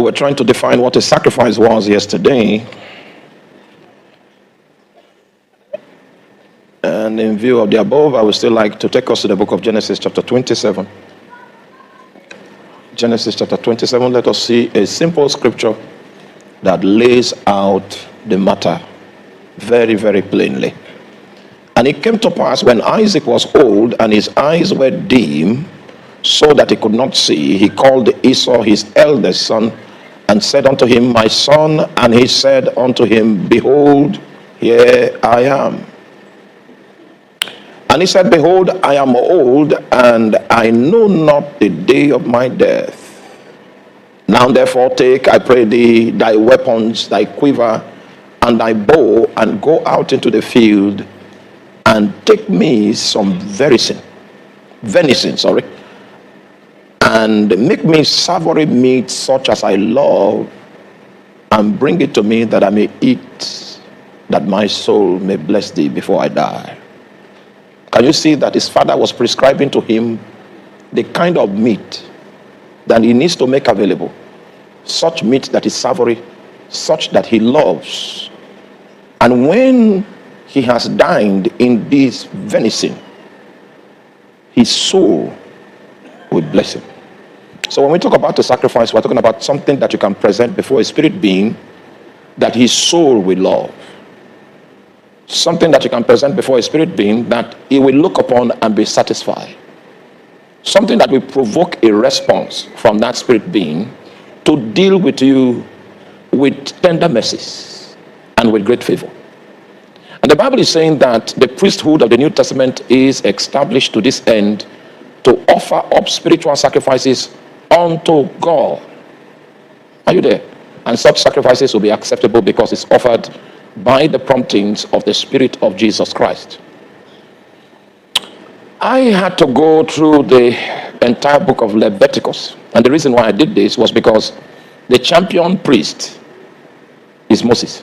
were trying to define what a sacrifice was yesterday. And in view of the above, I would still like to take us to the book of Genesis chapter 27. Genesis chapter 27, let us see a simple scripture that lays out the matter very, very plainly. And it came to pass when Isaac was old and his eyes were dim, so that he could not see, he called Esau his eldest son and said unto him, My son. And he said unto him, Behold, here I am. And he said, Behold, I am old, and I know not the day of my death. Now therefore take, I pray thee, thy weapons, thy quiver, and thy bow, and go out into the field, and take me some venison, and make me savory meat such as I love, and bring it to me that I may eat, that my soul may bless thee before I die. Can you see that his father was prescribing to him the kind of meat that he needs to make available? Such meat that is savory, such that he loves. And when he has dined in this venison, his soul will bless him. So when we talk about the sacrifice, we're talking about something that you can present before a spirit being that his soul will love. Something that you can present before a spirit being that he will look upon and be satisfied. Something that will provoke a response from that spirit being to deal with you with tender mercies and with great favor. And the Bible is saying that the priesthood of the New Testament is established to this end, to offer up spiritual sacrifices unto God. Are you there? And such sacrifices will be acceptable because it's offered by the promptings of the Spirit of Jesus Christ. I had to go through the entire book of Leviticus, and the reason why I did this was because the champion priest is Moses.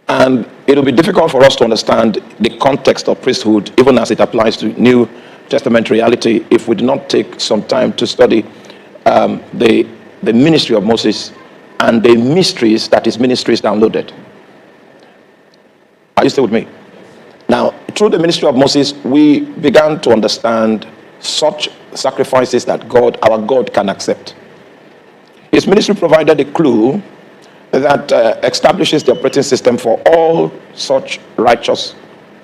And it will be difficult for us to understand the context of priesthood, even as it applies to New Testament reality, if we do not take some time to study the ministry of Moses and the mysteries that his ministry is downloaded. Are you still with me? Now, through the ministry of Moses, we began to understand such sacrifices that our God can accept. His ministry provided a clue that establishes the operating system for all such righteous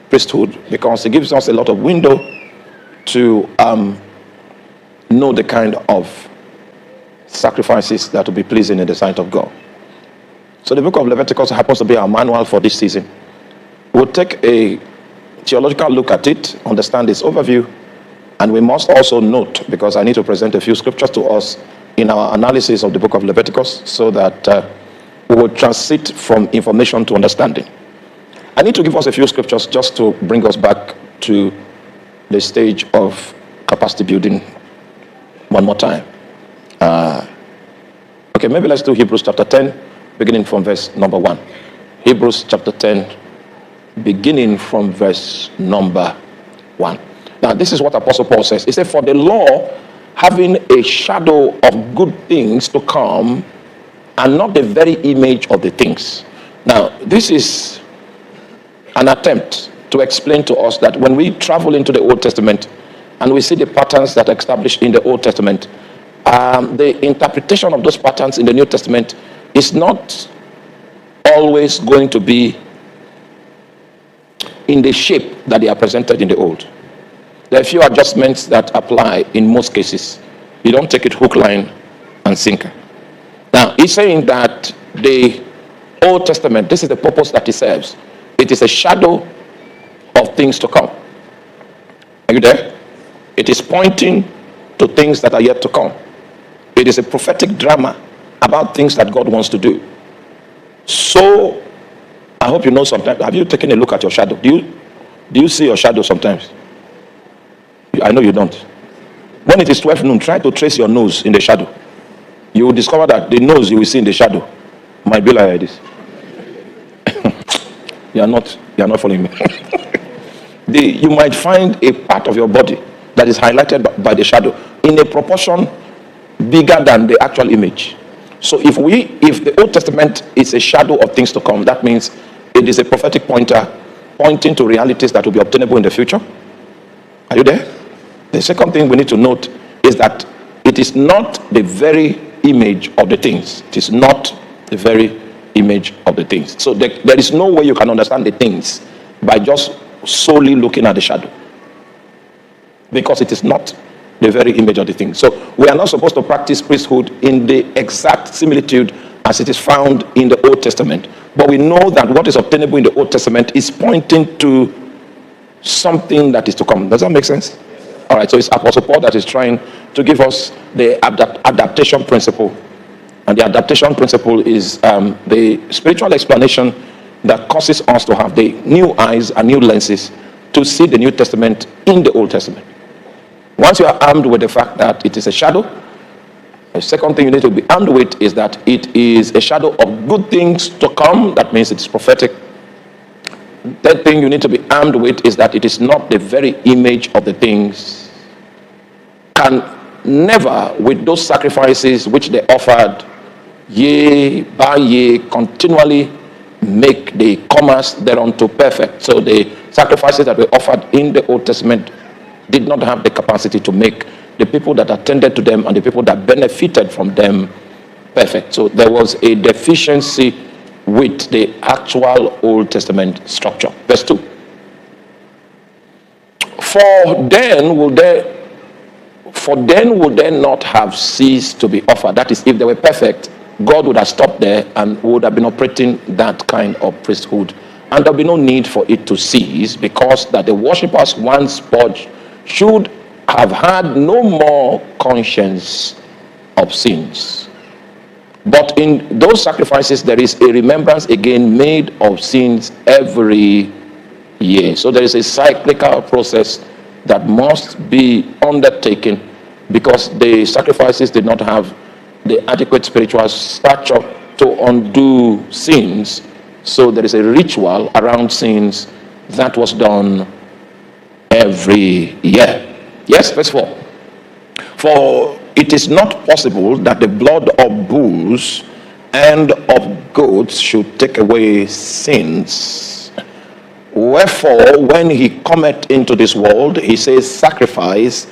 priesthood, because it gives us a lot of window to know the kind of sacrifices that will be pleasing in the sight of God. So the book of Leviticus happens to be our manual for this season. We'll take a theological look at it, understand its overview, and we must also note, because I need to present a few scriptures to us in our analysis of the book of Leviticus, so that we will transit from information to understanding. I need to give us a few scriptures just to bring us back to the stage of capacity building one more time. Okay, maybe let's do Hebrews chapter 10, beginning from verse number 1. Hebrews chapter 10, beginning from verse number 1. Now, this is what Apostle Paul says. He said, For the law, having a shadow of good things to come, and not the very image of the things. Now, this is an attempt to explain to us that when we travel into the Old Testament and we see the patterns that are established in the Old Testament, the interpretation of those patterns in the New Testament is not always going to be in the shape that they are presented in the Old. There are a few adjustments that apply in most cases. You don't take it hook, line, and sinker. Now, he's saying that the Old Testament, this is the purpose that it serves. It is a shadow of things to come. Are you there? It is pointing to things that are yet to come. It is a prophetic drama about things that God wants to do. So, I hope you know sometimes. Have you taken a look at your shadow? Do you see your shadow sometimes? I know you don't. When it is 12 noon, try to trace your nose in the shadow. You will discover that the nose you will see in the shadow might be like this. You are not following me. You might find a part of your body that is highlighted by the shadow in a proportion bigger than the actual image. So if the Old Testament is a shadow of things to come, that means it is a prophetic pointer pointing to realities that will be obtainable in the future. Are you there? The second thing we need to note is that it is not the very image of the things. It is not the very image of the things. So there is no way you can understand the things by just solely looking at the shadow, because it is not the very image of the thing. So we are not supposed to practice priesthood in the exact similitude as it is found in the Old Testament. But we know that what is obtainable in the Old Testament is pointing to something that is to come. Does that make sense? All right, so it's Apostle Paul that is trying to give us the adaptation principle. And the adaptation principle is the spiritual explanation that causes us to have the new eyes and new lenses to see the New Testament in the Old Testament. Once you are armed with the fact that it is a shadow, the second thing you need to be armed with is that it is a shadow of good things to come. That means it's prophetic. Third thing you need to be armed with is that it is not the very image of the things. Can never, with those sacrifices which they offered, year by year, continually make the comers thereunto perfect. So the sacrifices that were offered in the Old Testament did not have the capacity to make the people that attended to them and the people that benefited from them perfect. So there was a deficiency with the actual Old Testament structure. Verse 2. For then would they not have ceased to be offered? That is, if they were perfect, God would have stopped there and would have been operating that kind of priesthood. And there would be no need for it to cease, because that the worshippers once purged should have had no more conscience of sins. But in those sacrifices, there is a remembrance again made of sins every year. So there is a cyclical process that must be undertaken, because the sacrifices did not have the adequate spiritual stature to undo sins. So there is a ritual around sins that was done every year. Yes, verse 4. For it is not possible that the blood of bulls and of goats should take away sins. Wherefore, when he cometh into this world, he says, sacrifice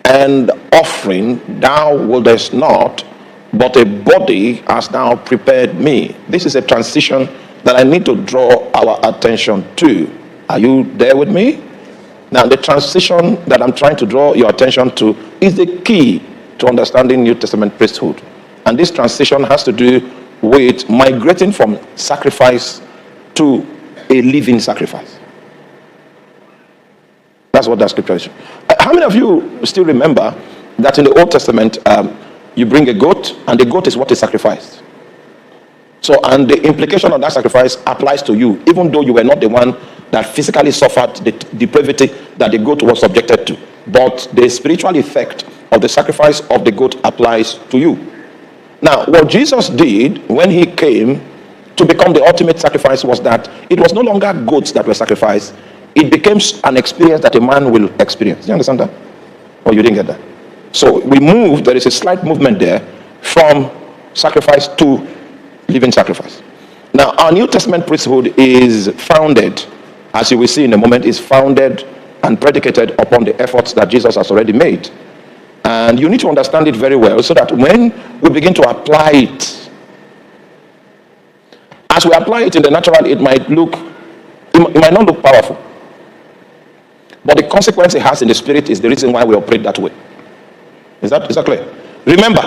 and offering thou wouldest not, but a body hast thou prepared me. This is a transition that I need to draw our attention to. Are you there with me? Now, the transition that I'm trying to draw your attention to is the key to understanding New Testament priesthood. And this transition has to do with migrating from sacrifice to a living sacrifice. That's what that scripture is. How many of you still remember that in the Old Testament, you bring a goat, and the goat is what is sacrificed? So, and the implication of that sacrifice applies to you, even though you were not the one that physically suffered the depravity that the goat was subjected to. But the spiritual effect of the sacrifice of the goat applies to you. Now, what Jesus did when he came to become the ultimate sacrifice was that it was no longer goats that were sacrificed. It became an experience that a man will experience. Do you understand that? Or you didn't get that? So we moved, there is a slight movement there from sacrifice to living sacrifice. Now, our New Testament priesthood is founded, as you will see in a moment, is founded and predicated upon the efforts that Jesus has already made. And you need to understand it very well, so that when we begin to apply it, as we apply it in the natural, it might not look powerful. But the consequence it has in the spirit is the reason why we operate that way. Is that clear? Remember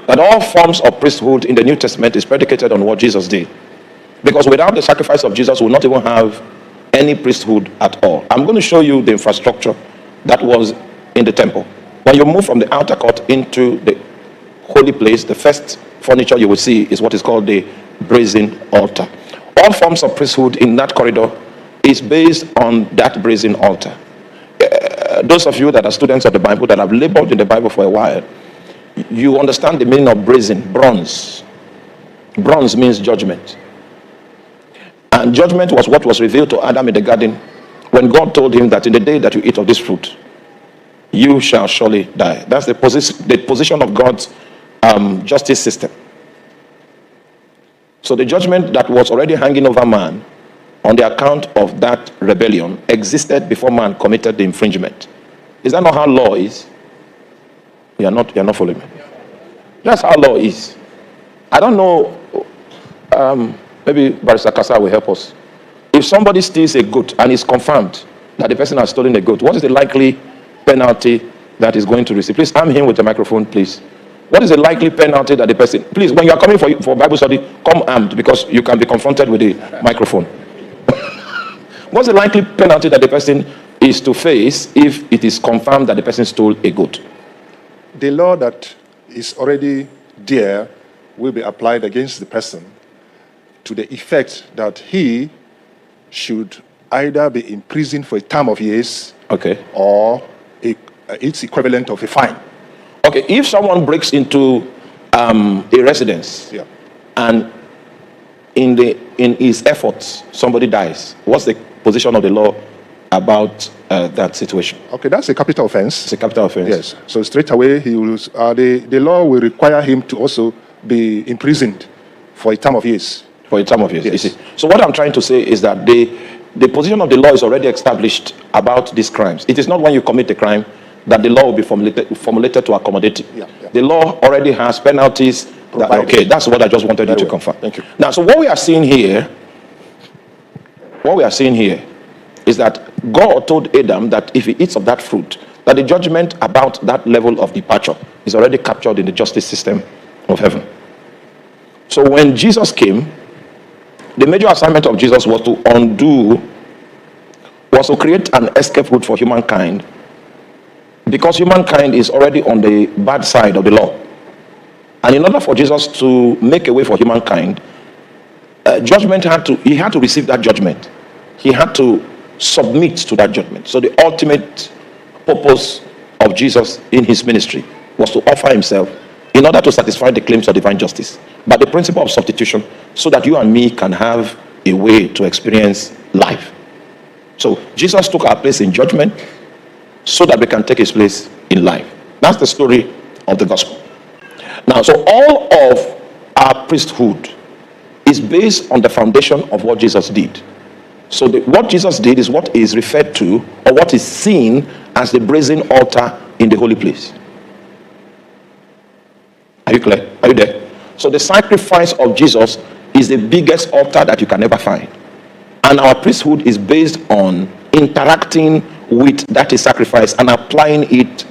that all forms of priesthood in the New Testament is predicated on what Jesus did. Because without the sacrifice of Jesus, we will not even have any priesthood at all. I'm going to show you the infrastructure that was in the temple. When you move from the outer court into the holy place, the first furniture you will see is what is called the brazen altar. All forms of priesthood in that corridor is based on that brazen altar. Those of you that are students of the Bible, that have labored in the Bible for a while, you understand the meaning of brazen, bronze. Bronze means judgment. And judgment was what was revealed to Adam in the garden when God told him that in the day that you eat of this fruit, you shall surely die. That's the position of God's justice system. So the judgment that was already hanging over man on the account of that rebellion existed before man committed the infringement. Is that not how law is? You're not following me. That's how law is. I don't know, maybe Barrister Kasa will help us. If somebody steals a goat and it's confirmed that the person has stolen a goat, what is the likely penalty that is going to receive? Please arm him with the microphone, please. What is the likely penalty that the person... Please, when you are coming for Bible study, come armed, because you can be confronted with the microphone. What's the likely penalty that the person is to face if it is confirmed that the person stole a goat? The law that is already there will be applied against the person to the effect that he should either be imprisoned for a term of years, okay, or its equivalent of a fine. Okay, if someone breaks into a residence, yeah, and in his efforts somebody dies, what's the position of the law about that situation? Okay, that's a capital offense. It's a capital offense. Yes. So straight away, he will. The law will require him to also be imprisoned for a term of years. For a term of years. Yes. You see. So what I'm trying to say is that the position of the law is already established about these crimes. It is not when you commit a crime that the law will be formulated to accommodate it. Yeah, yeah. The law already has penalties. Okay, that's what I just wanted you to confirm. Thank you. Now, so what we are seeing here is that God told Adam that if he eats of that fruit, that the judgment about that level of departure is already captured in the justice system of heaven. So when Jesus came, the major assignment of Jesus was to create an escape route for humankind, because humankind is already on the bad side of the law. And in order for Jesus to make a way for humankind, he had to receive that judgment. He had to submit to that judgment. So the ultimate purpose of Jesus in his ministry was to offer himself in order to satisfy the claims of divine justice, but the principle of substitution, so that you and me can have a way to experience life. So Jesus took our place in judgment so that we can take his place in life. That's the story of the gospel. Now, so all of our priesthood is based on the foundation of what Jesus did. So what Jesus did is what is referred to, or what is seen as, the brazen altar in the holy place. Are you clear? Are you there? So the sacrifice of Jesus is the biggest altar that you can ever find. And our priesthood is based on interacting with that sacrifice and applying it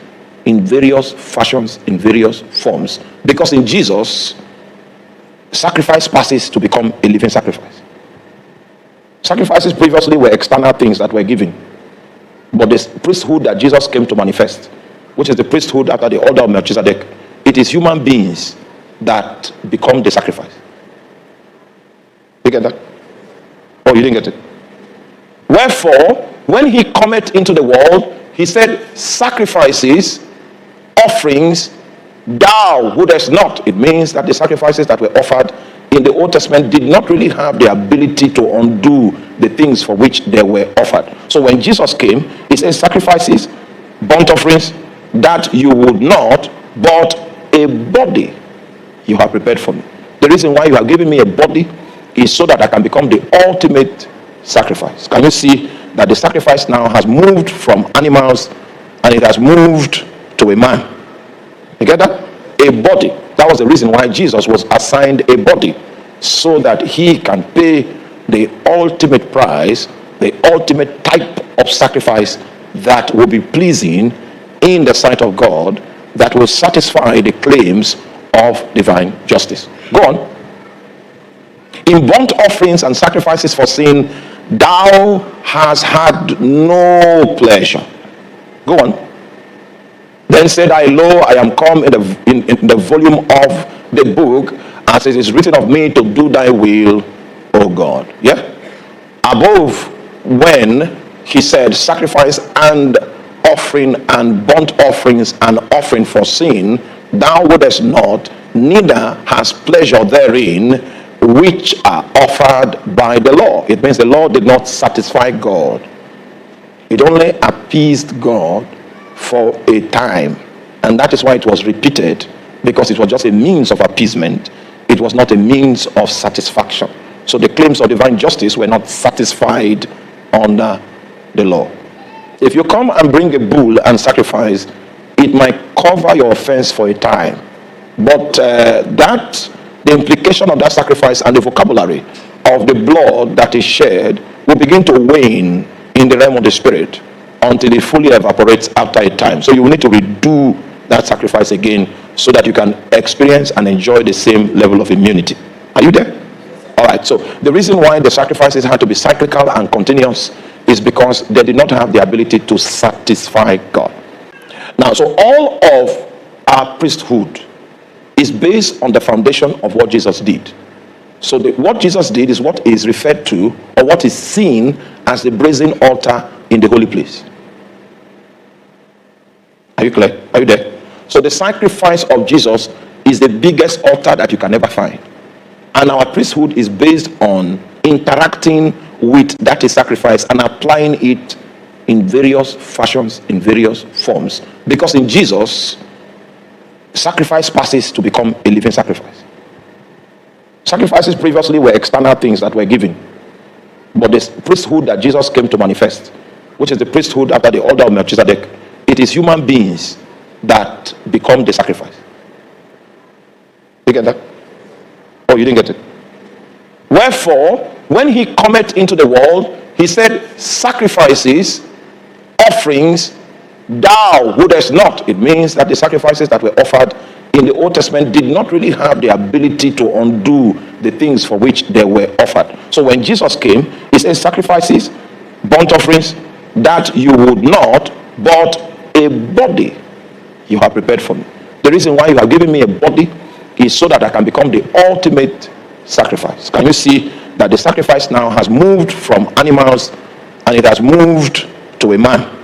in various fashions, in various forms. Because in Jesus, sacrifice passes to become a living sacrifice. Sacrifices previously were external things that were given. But the priesthood that Jesus came to manifest, which is the priesthood after the order of Melchizedek, it is human beings that become the sacrifice. You get that? Oh, you didn't get it? Wherefore, when he cometh into the world, he said, sacrifices, offerings, thou wouldest not. It means that the sacrifices that were offered in the Old Testament did not really have the ability to undo the things for which they were offered. So when Jesus came, he said, sacrifices, burnt offerings, that you would not, but a body you have prepared for me. The reason why you have given me a body is so that I can become the ultimate sacrifice. Can you see that the sacrifice now has moved from animals and it has moved to a man? You get that? A body. That was the reason why Jesus was assigned a body, so that he can pay the ultimate price, the ultimate type of sacrifice that will be pleasing in the sight of God, that will satisfy the claims of divine justice. Go on. In burnt offerings and sacrifices for sin, thou hast had no pleasure. Go on. Then said I, lo, I am come in the volume of the book, as it is written of me, to do thy will, O God. Yeah? Above, when he said sacrifice and offering and burnt offerings and offering for sin, thou wouldest not, neither has pleasure therein, which are offered by the law. It means the law did not satisfy God. It only appeased God for a time, and that is why it was repeated because it was just a means of appeasement. It was not a means of satisfaction. So the claims of divine justice were not satisfied under the law. If you come and bring a bull and sacrifice, it might cover your offense for a time. But the implication of that sacrifice and the vocabulary of the blood that is shed will begin to wane in the realm of the spirit until it fully evaporates after a time. So you will need to redo that sacrifice again so that you can experience and enjoy the same level of immunity. Are you there? All right. So the reason why the sacrifices had to be cyclical and continuous is because they did not have the ability to satisfy God. Now, so all of our priesthood is based on the foundation of what Jesus did. So what Jesus did is what is referred to, or what is seen as, the brazen altar in the holy place. Are you clear? Are you there? So the sacrifice of Jesus is the biggest altar that you can ever find. And our priesthood is based on interacting with that is sacrifice and applying it in various fashions, in various forms. Because in Jesus, sacrifice passes to become a living sacrifice. Sacrifices previously were external things that were given. But the priesthood that Jesus came to manifest, which is the priesthood after the order of Melchizedek, it is human beings that become the sacrifice. You get that? Oh, you didn't get it? Wherefore, when he cometh into the world, he said, sacrifices, offerings, thou wouldest not. It means that the sacrifices that were offered in the Old Testament did not really have the ability to undo the things for which they were offered. So when Jesus came, he said, sacrifices, burnt offerings, that you would not, but a body you have prepared for me. The reason why you have given me a body is so that I can become the ultimate sacrifice. Can you see that the sacrifice now has moved from animals and it has moved to a man?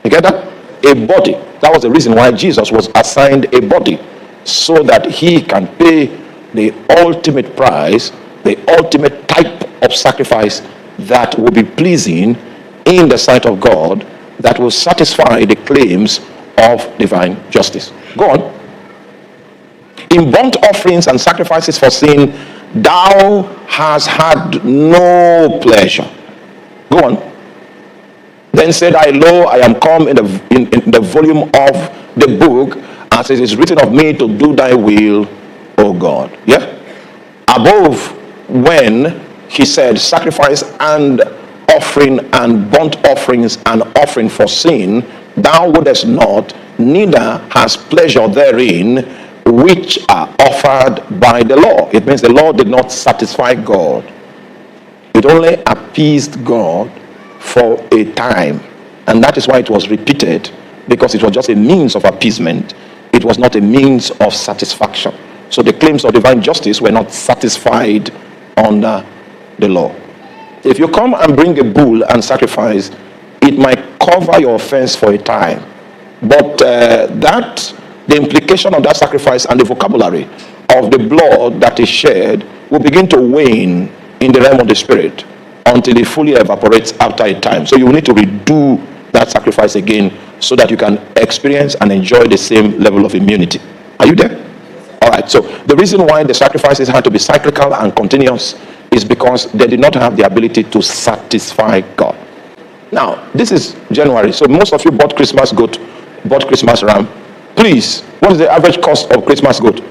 You get that? A body. That was the reason why Jesus was assigned a body, so that he can pay the ultimate price, the ultimate type of sacrifice that will be pleasing in the sight of God, that will satisfy the claims of divine justice. Go on. In burnt offerings and sacrifices for sin, thou hast had no pleasure. Go on. Then said I, lo, I am come in the volume of the book, as it is written of me, to do thy will, O God. Yeah? Above, when he said sacrifice and offering and burnt offerings and offering for sin, thou wouldest not, neither has pleasure therein, which are offered by the law. It means the law did not satisfy God. It only appeased God for a time. And that is why it was repeated, because it was just a means of appeasement. It was not a means of satisfaction. So the claims of divine justice were not satisfied under the law. If you come and bring a bull and sacrifice, it might cover your offense for a time. But the implication of that sacrifice and the vocabulary of the blood that is shed will begin to wane in the realm of the spirit until it fully evaporates after a time. So you will need to redo that sacrifice again so that you can experience and enjoy the same level of immunity. Are you there? All right. So the reason why the sacrifices had to be cyclical and continuous is because they did not have the ability to satisfy God. Now, this is January, so most of you bought Christmas goat, bought Christmas ram. Please, what is the average cost of Christmas goat?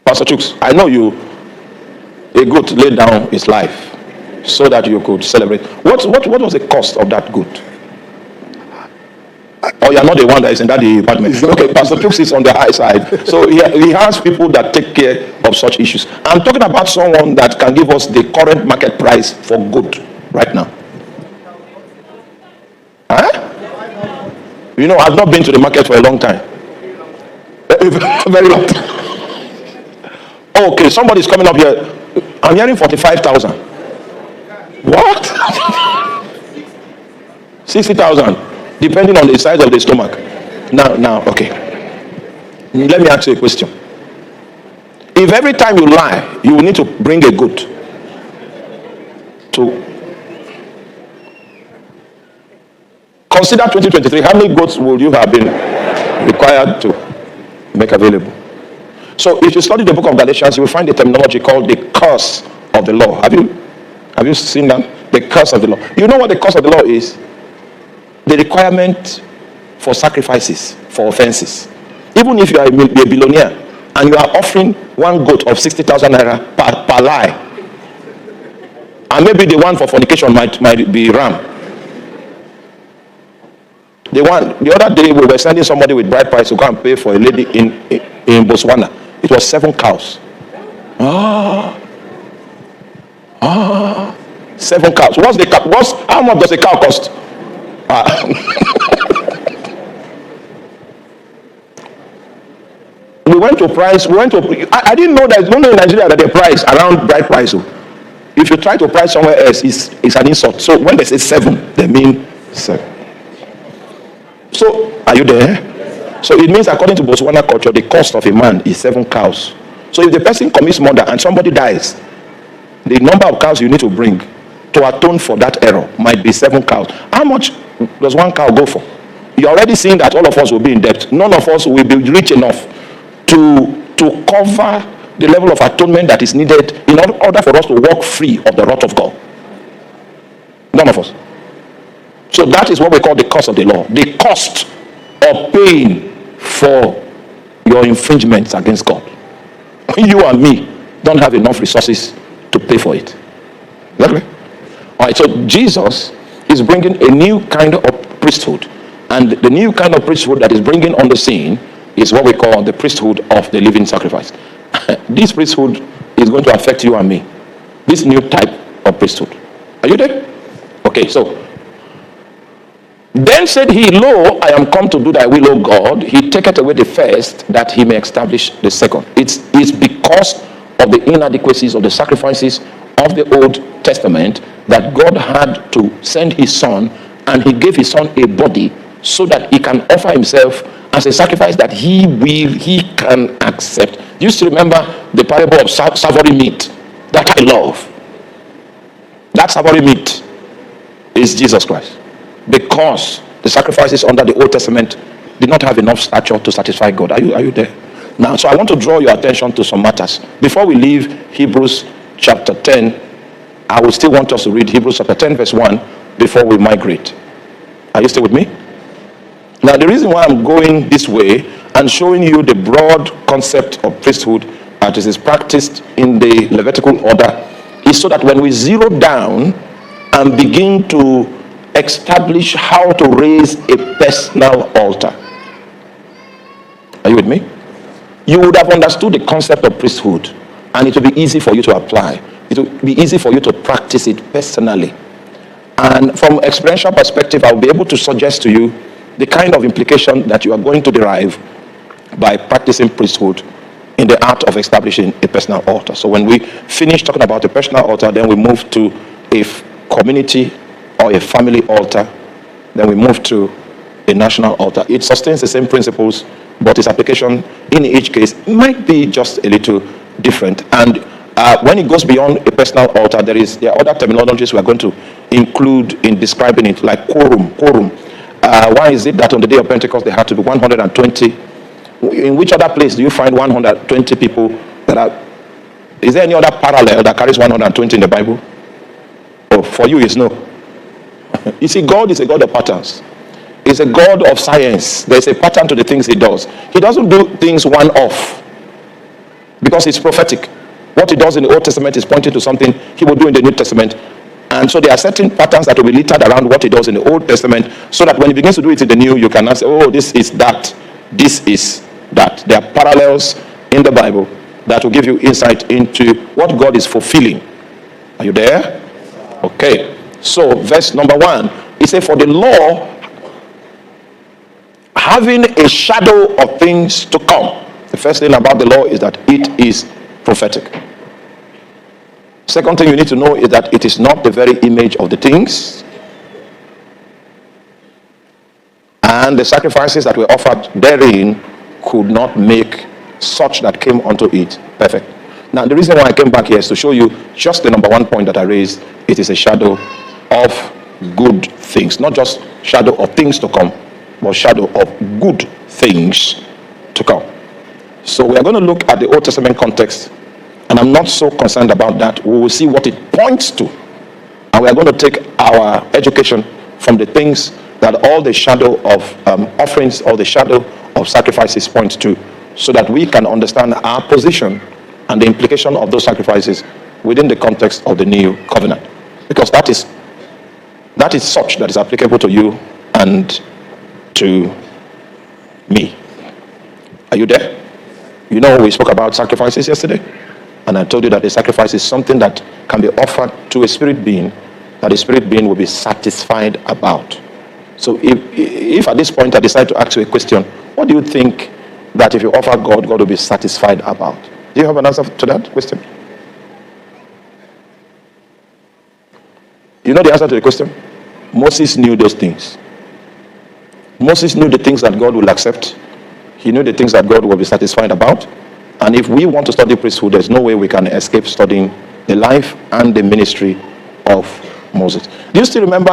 Pastor Chooks, I know you, a goat laid down his life so that you could celebrate. What was the cost of that goat? Oh, you're not the one that is in that department. Okay, Pastor Chooks is on the high side. So he has people that take care of such issues. I'm talking about someone that can give us the current market price for goat right now. Huh? You know, I've not been to the market for a long time. Very long time. Okay, somebody's coming up here. I'm hearing 45,000. What? 60,000, depending on the size of the stomach. Now, okay. Let me ask you a question. If every time you lie, you will need to bring a goat to consider 2023, how many goats would you have been? required to make available. So if you study the book of Galatians, you will find a terminology called the curse of the law. Have you seen that? The curse of the law. You know what the curse of the law is? The requirement for sacrifices, for offenses. Even if you are a billionaire and you are offering one goat of 60,000 naira per lie, and maybe the one for fornication might be ram. The other day we were sending somebody with bride price to go and pay for a lady in Botswana. It was 7 cows. 7 cows. How much does a cow cost? We went to price. I didn't know there's no in Nigeria that they price around bride price. If you try to price somewhere else, it's an insult. So when they say 7, they mean 7. So are you there? So it means according to Botswana culture, the cost of a man is 7 cows. So if the person commits murder and somebody dies, the number of cows you need to bring to atone for that error might be 7 cows. How much does 1 cow go for? You're already seeing that all of us will be in debt. None of us will be rich enough to cover the level of atonement that is needed in order for us to walk free of the wrath of God. None of us. So that is what we call the cost of the law. The cost of paying for your infringements against God. You and me don't have enough resources to pay for it. Exactly. All right, so Jesus is bringing a new kind of priesthood. And the new kind of priesthood that is bringing on the scene is what we call the priesthood of the living sacrifice. This priesthood is going to affect you and me. This new type of priesthood. Are you there? Okay, so then said he, Lo, I am come to do thy will, O God. He taketh away the first, that he may establish the second. It's because of the inadequacies of the sacrifices of the Old Testament that God had to send his son, and he gave his son a body so that he can offer himself as a sacrifice that he can accept. You still remember the parable of savory meat that I love? That savory meat is Jesus Christ. Because the sacrifices under the Old Testament did not have enough stature to satisfy God. Are you there? Now, so I want to draw your attention to some matters. Before we leave Hebrews chapter 10, I will still want us to read Hebrews chapter 10 verse 1 before we migrate. Are you still with me? Now, the reason why I'm going this way and showing you the broad concept of priesthood as it is practiced in the Levitical order is so that when we zero down and begin to establish how to raise a personal altar. Are you with me? You would have understood the concept of priesthood, and it will be easy for you to apply. It will be easy for you to practice it personally. And from experiential perspective, I'll be able to suggest to you the kind of implication that you are going to derive by practicing priesthood in the art of establishing a personal altar. So when we finish talking about a personal altar, then we move to a community or a family altar, then we move to a national altar. It sustains the same principles, but its application in each case might be just a little different. And when it goes beyond a personal altar, there are other terminologies we are going to include in describing it, like quorum. Why is it that on the day of Pentecost they had to be 120? In which other place do you find 120 people that are? Is there any other parallel that carries 120 in the Bible? Oh, for you it's no. You see, God is a God of patterns. He's a God of science. There's a pattern to the things he does. He doesn't do things one-off because it's prophetic. What he does in the Old Testament is pointing to something he will do in the New Testament. And so there are certain patterns that will be littered around what he does in the Old Testament, so that when he begins to do it in the New, you can say, oh, this is that. This is that. There are parallels in the Bible that will give you insight into what God is fulfilling. Are you there? Okay. So, verse number 1, he said, for the law, having a shadow of things to come. The first thing about the law is that it is prophetic. Second thing you need to know is that it is not the very image of the things. And the sacrifices that were offered therein could not make such that came unto it perfect. Now, the reason why I came back here is to show you just the number 1 point that I raised. It is a shadow of good things. Not just shadow of things to come, but shadow of good things to come. So we are going to look at the Old Testament context, and I'm not so concerned about that. We will see what it points to, and we are going to take our education from the things that all the shadow of offerings or the shadow of sacrifices points to, so that we can understand our position and the implication of those sacrifices within the context of the new covenant, because that is such that is applicable to you and to me. Are you there? You know, we spoke about sacrifices yesterday, and I told you that a sacrifice is something that can be offered to a spirit being that the spirit being will be satisfied about. So if at this point I decide to ask you a question, what do you think that if you offer God, God will be satisfied about? Do you have an answer to that question? You know the answer to the question? Moses knew those things. Moses knew the things that God will accept. He knew the things that God will be satisfied about. And if we want to study priesthood, there's no way we can escape studying the life and the ministry of Moses. Do you still remember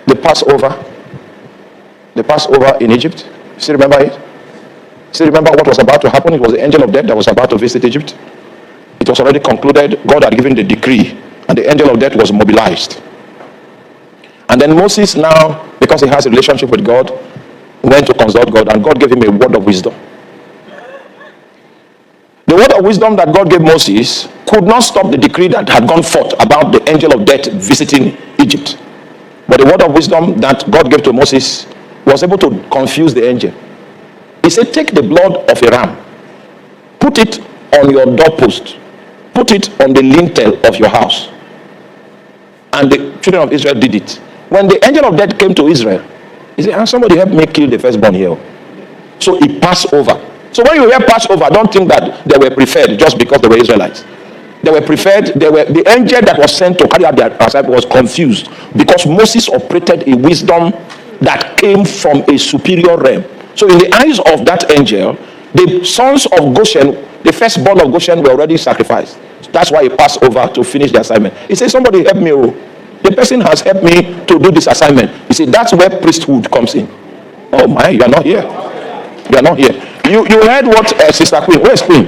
the Passover? The Passover in Egypt? Still remember it? Still remember what was about to happen? It was the angel of death that was about to visit Egypt. It was already concluded. God had given the decree, and the angel of death was mobilized. And then Moses now, because he has a relationship with God, went to consult God, and God gave him a word of wisdom. The word of wisdom that God gave Moses could not stop the decree that had gone forth about the angel of death visiting Egypt. But the word of wisdom that God gave to Moses was able to confuse the angel. He said, take the blood of a ram, put it on your doorpost, put it on the lintel of your house. And the children of Israel did it. When the angel of death came to Israel, he said, somebody help me kill the firstborn here. So he passed over. So when you hear Passover, don't think that they were preferred just because they were Israelites. They were preferred. The angel that was sent to carry out their assignment was confused because Moses operated a wisdom that came from a superior realm. So in the eyes of that angel, the sons of Goshen, the firstborn of Goshen, were already sacrificed. That's why he passed over to finish the assignment. He said, somebody help me. The person has helped me to do this assignment. He said, that's where priesthood comes in. Oh my, you are not here. You are not here. You heard what Sister Queen, where's Queen?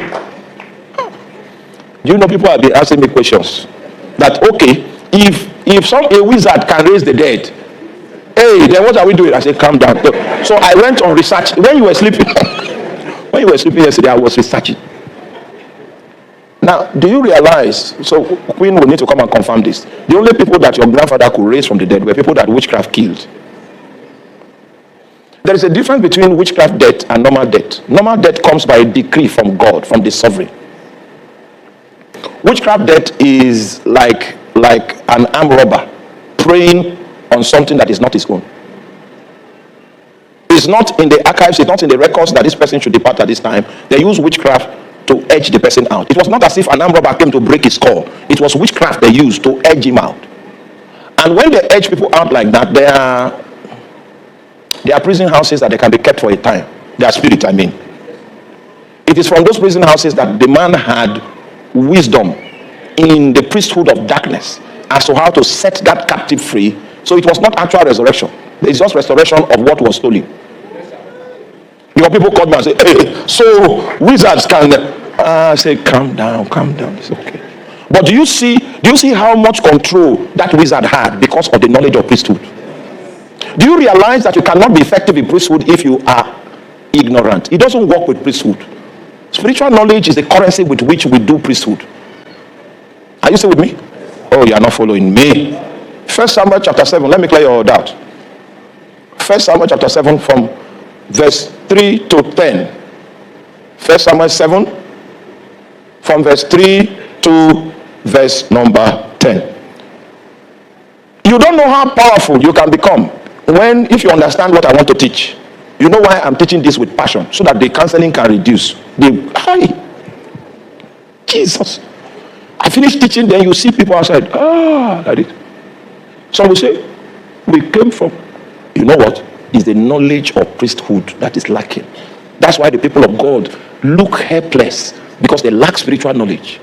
Do you know people have been asking me questions? That, okay, if a wizard can raise the dead, hey, then what are we doing? I said, calm down. So I went on research. When you were sleeping, yesterday, I was researching. Now, do you realize, so Queen will need to come and confirm this. The only people that your grandfather could raise from the dead were people that witchcraft killed. There is a difference between witchcraft death and normal death. Normal death comes by a decree from God, from the sovereign. Witchcraft death is like an armed robber preying on something that is not his own. It's not in the archives, it's not in the records that this person should depart at this time. They use witchcraft to edge the person out. It was not as if an armed robber came to break his skull. It was witchcraft they used to edge him out. And when they edge people out like that, there are prison houses that they can be kept for a time. Their spirit, I mean. It is from those prison houses that the man had wisdom in the priesthood of darkness as to how to set that captive free. So it was not actual resurrection. It's just restoration of what was stolen. Your people called me and say, hey, so wizards can say, calm down, it's okay. But do you see how much control that wizard had because of the knowledge of priesthood? Do you realize that you cannot be effective in priesthood if you are ignorant? It doesn't work with priesthood. Spiritual knowledge is the currency with which we do priesthood. Are you still with me? Oh, you are not following me. 1 Samuel chapter 7, let me clear your doubt. 1 Samuel chapter 7 from verse 3 to 10. 1 Samuel 7 from verse 3 to verse number 10. You don't know how powerful you can become if you understand what I want to teach. You know why I'm teaching this with passion, so that the counseling can reduce. Jesus. I finish teaching, then you see people outside. Like it. Some will say, we came from, you know what? It's the knowledge of priesthood that is lacking. That's why the people of God look helpless, because they lack spiritual knowledge.